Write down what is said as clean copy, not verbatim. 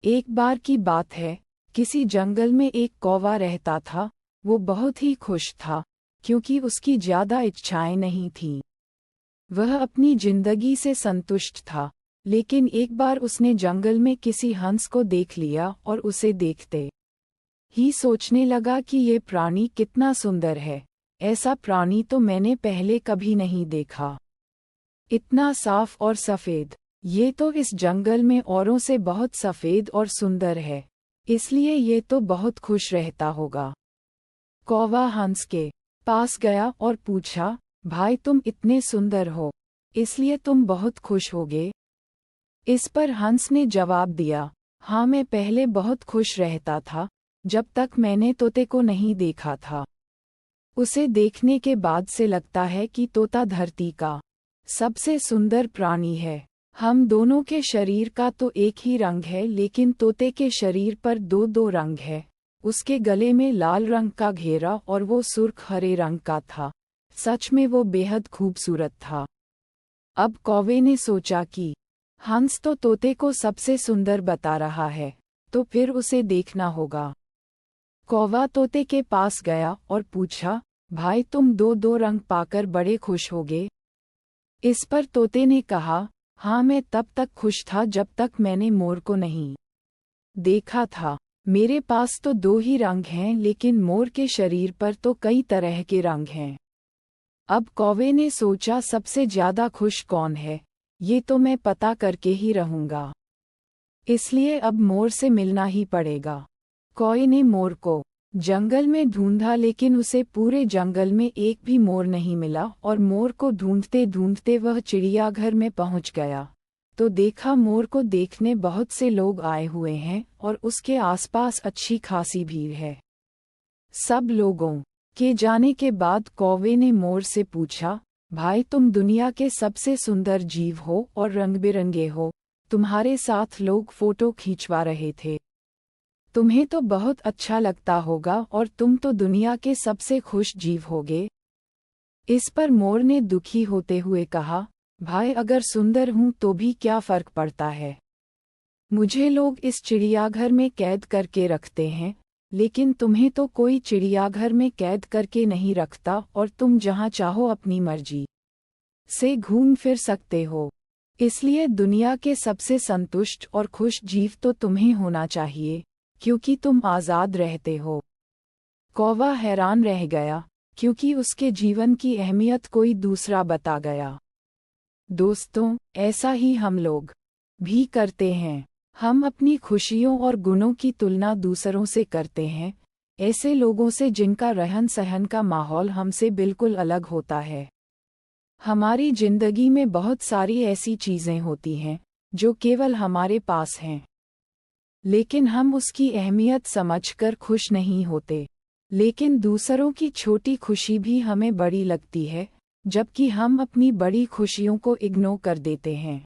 एक बार की बात है, किसी जंगल में एक कौवा रहता था। वो बहुत ही खुश था, क्योंकि उसकी ज्यादा इच्छाएं नहीं थीं। वह अपनी जिंदगी से संतुष्ट था। लेकिन एक बार उसने जंगल में किसी हंस को देख लिया और उसे देखते ही सोचने लगा कि ये प्राणी कितना सुंदर है। ऐसा प्राणी तो मैंने पहले कभी नहीं देखा। इतना साफ और सफेद। ये तो इस जंगल में औरों से बहुत सफेद और सुंदर है, इसलिए ये तो बहुत खुश रहता होगा। कौवा हंस के पास गया और पूछा, भाई तुम इतने सुंदर हो, इसलिए तुम बहुत खुश होगे? इस पर हंस ने जवाब दिया, हाँ मैं पहले बहुत खुश रहता था, जब तक मैंने तोते को नहीं देखा था। उसे देखने के बाद से लगता है कि तोता धरती का सबसे सुंदर प्राणी है। हम दोनों के शरीर का तो एक ही रंग है, लेकिन तोते के शरीर पर दो दो रंग है। उसके गले में लाल रंग का घेरा और वो सुर्ख हरे रंग का था। सच में वो बेहद खूबसूरत था। अब कौवे ने सोचा कि हंस तो तोते को सबसे सुंदर बता रहा है, तो फिर उसे देखना होगा। कौवा तोते के पास गया और पूछा, भाई तुम दो दो रंग पाकर बड़े खुश होगे? इस पर तोते ने कहा, हाँ मैं तब तक खुश था जब तक मैंने मोर को नहीं देखा था। मेरे पास तो दो ही रंग हैं, लेकिन मोर के शरीर पर तो कई तरह के रंग हैं। अब कौवे ने सोचा, सबसे ज्यादा खुश कौन है, ये तो मैं पता करके ही रहूंगा। इसलिए अब मोर से मिलना ही पड़ेगा। कौवे ने मोर को जंगल में ढूंढा, लेकिन उसे पूरे जंगल में एक भी मोर नहीं मिला। और मोर को ढूंढते ढूंढते वह चिड़ियाघर में पहुंच गया, तो देखा मोर को देखने बहुत से लोग आए हुए हैं और उसके आसपास अच्छी खासी भीड़ है। सब लोगों के जाने के बाद कौवे ने मोर से पूछा, भाई तुम दुनिया के सबसे सुंदर जीव हो और रंग बिरंगे हो, तुम्हारे साथ लोग फोटो खींचवा रहे थे, तुम्हें तो बहुत अच्छा लगता होगा और तुम तो दुनिया के सबसे खुश जीव होगे। इस पर मोर ने दुखी होते हुए कहा, भाई अगर सुंदर हूं तो भी क्या फर्क पड़ता है, मुझे लोग इस चिड़ियाघर में कैद करके रखते हैं, लेकिन तुम्हें तो कोई चिड़ियाघर में कैद करके नहीं रखता और तुम जहां चाहो अपनी मर्जी से घूम फिर सकते हो। इसलिए दुनिया के सबसे संतुष्ट और खुश जीव तो तुम्हें होना चाहिए, क्योंकि तुम आज़ाद रहते हो। कौवा हैरान रह गया, क्योंकि उसके जीवन की अहमियत कोई दूसरा बता गया। दोस्तों, ऐसा ही हम लोग भी करते हैं। हम अपनी खुशियों और गुणों की तुलना दूसरों से करते हैं, ऐसे लोगों से जिनका रहन सहन का माहौल हमसे बिल्कुल अलग होता है। हमारी जिंदगी में बहुत सारी ऐसी चीजें होती हैं जो केवल हमारे पास हैं, लेकिन हम उसकी अहमियत समझकर खुश नहीं होते। लेकिन दूसरों की छोटी खुशी भी हमें बड़ी लगती है, जबकि हम अपनी बड़ी खुशियों को इग्नोर कर देते हैं।